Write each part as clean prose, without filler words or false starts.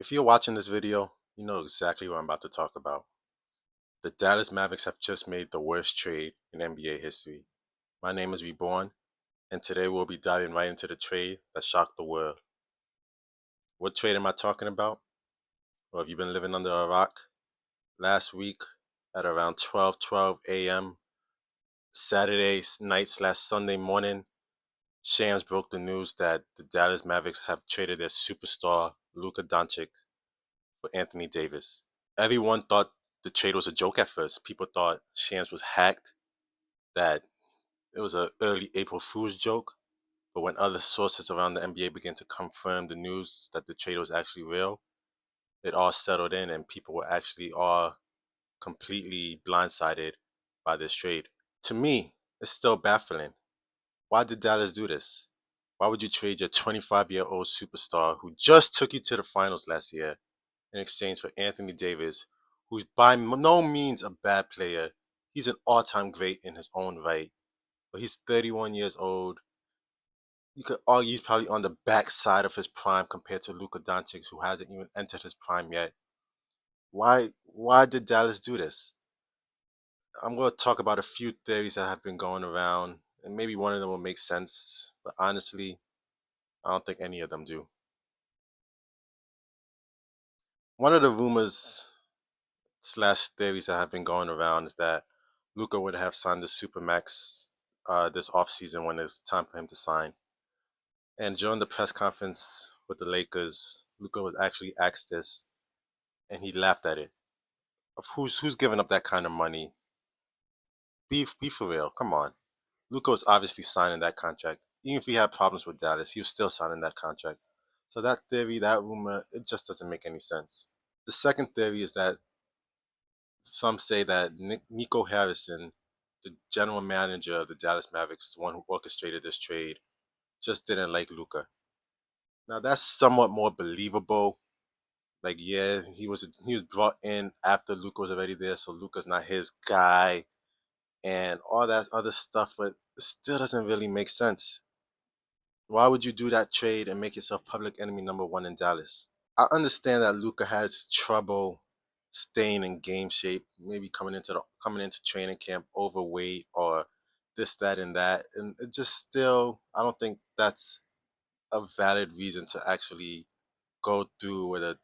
If you're watching this video, you know exactly what I'm about to talk about. The Dallas Mavericks have just made the worst trade in NBA history. My name is Reborn, and today we'll be diving right into the trade that shocked the world. What trade am I talking about? Well, have you been living under a rock? Last week, at around 12:12 a.m. Saturday night/Sunday morning, Shams broke the news that the Dallas Mavericks have traded their superstar Luka Doncic for Anthony Davis. Everyone thought the trade was a joke at first. People thought Shams was hacked, that it was an early April Fool's joke. But when other sources around the NBA began to confirm the news that the trade was actually real, it all settled in and people were actually all completely blindsided by this trade. To me, it's still baffling. Why did Dallas do this? Why would you trade your 25-year-old superstar who just took you to the finals last year in exchange for Anthony Davis, who's by no means a bad player? He's an all-time great in his own right, but he's 31 years old. You could argue he's probably on the backside of his prime compared to Luka Doncic, who hasn't even entered his prime yet. Why did Dallas do this? I'm going to talk about a few theories that have been going around, and maybe one of them will make sense, but honestly, I don't think any of them do. One of the rumors slash theories that have been going around is that Luka would have signed the Supermax this offseason when it's time for him to sign. And during the press conference with the Lakers, Luka was actually asked this, and he laughed at it. Of who's giving up that kind of money? Be for real. Come on. Luka was obviously signing that contract. Even if he had problems with Dallas, he was still signing that contract. So that theory, that rumor, it just doesn't make any sense. The second theory is that some say that Nico Harrison, the general manager of the Dallas Mavericks, the one who orchestrated this trade, just didn't like Luka. Now that's somewhat more believable. Like, yeah, he was brought in after Luka was already there, so Luka's not his guy and all that other stuff, but it still doesn't really make sense. Why would you do that trade and make yourself public enemy number one in Dallas? I understand that Luka has trouble staying in game shape, maybe coming into training camp overweight or this, that, and that, and it just still, I don't think that's a valid reason to actually go through with a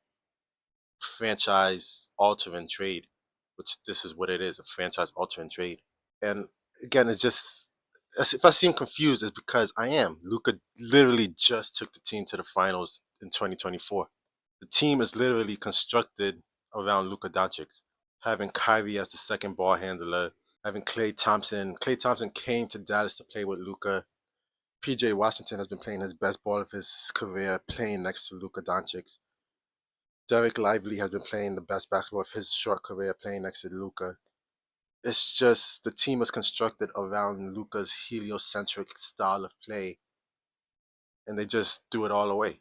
franchise altering trade, which this is what it is, a franchise altering trade. And again, it's just, if I seem confused, it's because I am. Luka literally just took the team to the finals in 2024. The team is literally constructed around Luka Doncic, having Kyrie as the second ball handler, having Klay Thompson. Klay Thompson came to Dallas to play with Luka. PJ Washington has been playing his best ball of his career, playing next to Luka Doncic. Derek Lively has been playing the best basketball of his short career, playing next to Luka. It's just the team is constructed around Luka's heliocentric style of play, and they just threw it all away.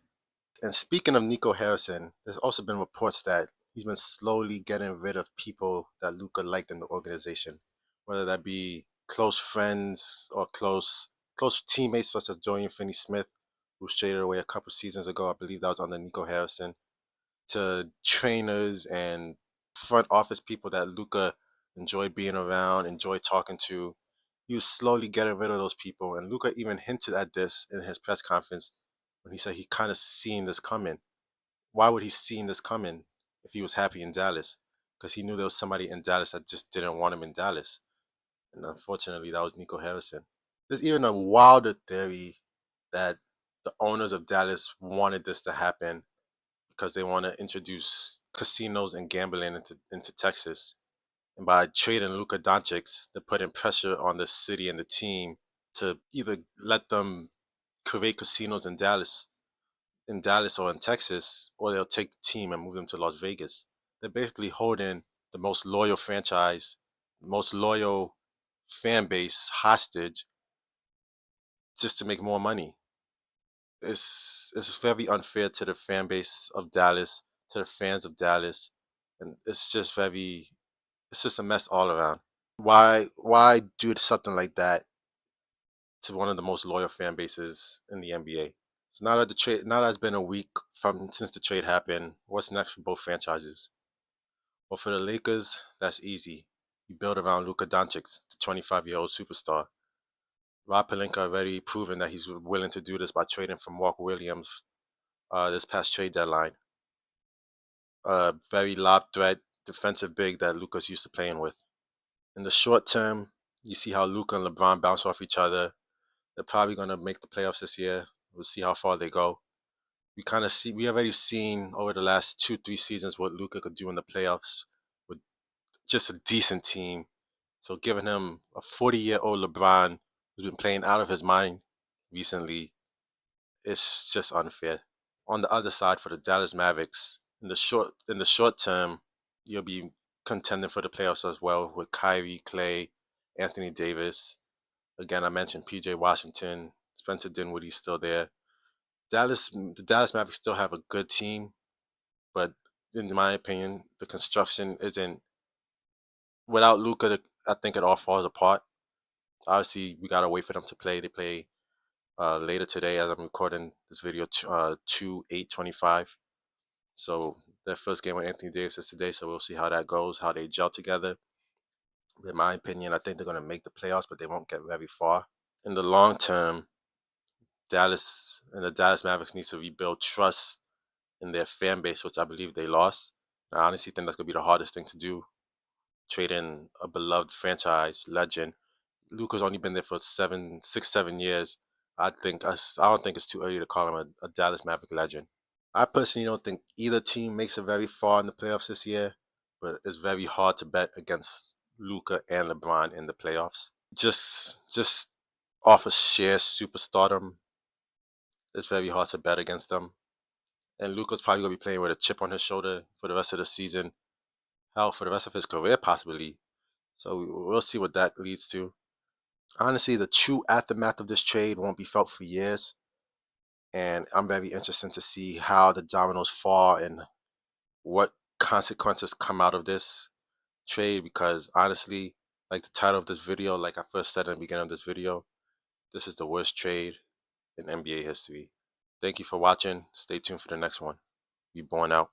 And speaking of Nico Harrison, there's also been reports that he's been slowly getting rid of people that Luka liked in the organization, whether that be close friends or close teammates such as Dorian Finney-Smith, who was traded away a couple seasons ago. I believe that was under Nico Harrison. To trainers and front office people that Luka enjoyed being around, enjoyed talking to. He was slowly getting rid of those people, and Luka even hinted at this in his press conference when he said he kind of seen this coming. Why would he seen this coming if he was happy in Dallas? Because he knew there was somebody in Dallas that just didn't want him in Dallas, and unfortunately, that was Nico Harrison. There's even a wilder theory that the owners of Dallas wanted this to happen because they want to introduce casinos and gambling into Texas. And by trading Luka Doncic, they're putting pressure on the city and the team to either let them create casinos in Dallas or in Texas, or they'll take the team and move them to Las Vegas. They're basically holding the most loyal franchise, most loyal fan base hostage just to make more money. It's very unfair to the fan base of Dallas, to the fans of Dallas, and it's just a mess all around. Why do something like that to one of the most loyal fan bases in the NBA? So now that it's been a week from since the trade happened, what's next for both franchises? Well, for the Lakers, that's easy. You build around Luka Doncic, the 25-year-old superstar. Rob Pelinka already proven that he's willing to do this by trading for Mark Williams this past trade deadline. A very lob threat defensive big that Luka's used to playing with. In the short term, you see how Luka and LeBron bounce off each other. They're probably going to make the playoffs this year. We'll see how far they go. We already seen over the last 2, 3 seasons what Luka could do in the playoffs with just a decent team. So giving him a 40-year-old LeBron who's been playing out of his mind recently, it's just unfair. On the other side, for the Dallas Mavericks, in the short term, you'll be contending for the playoffs as well with Kyrie, Clay, Anthony Davis. Again, I mentioned PJ Washington, Spencer Dinwiddie's still there. The Dallas Mavericks still have a good team, but in my opinion, the construction isn't without Luka. I think it all falls apart. Obviously, we gotta wait for them to play. They play later today as I'm recording this video, 2/8/25. So their first game with Anthony Davis is today. So we'll see how that goes, how they gel together. In my opinion, I think they're gonna make the playoffs, but they won't get very far. In the long term, the Dallas Mavericks need to rebuild trust in their fan base, which I believe they lost. I honestly think that's gonna be the hardest thing to do. Trading a beloved franchise legend. Luka's only been there for 7 6 7 years. I don't think it's too early to call him a Dallas Maverick legend. I personally don't think either team makes it very far in the playoffs this year, but it's very hard to bet against Luka and LeBron in the playoffs. Just off of sheer superstardom, it's very hard to bet against them. And Luka's probably gonna be playing with a chip on his shoulder for the rest of the season. Hell, for the rest of his career possibly. So we'll see what that leads to. Honestly, the true aftermath of this trade won't be felt for years, and I'm very interested to see how the dominoes fall and what consequences come out of this trade. Because honestly, like the title of this video, like I first said in the beginning of this video, this is the worst trade in NBA history. Thank you for watching. Stay tuned for the next one. Be born out.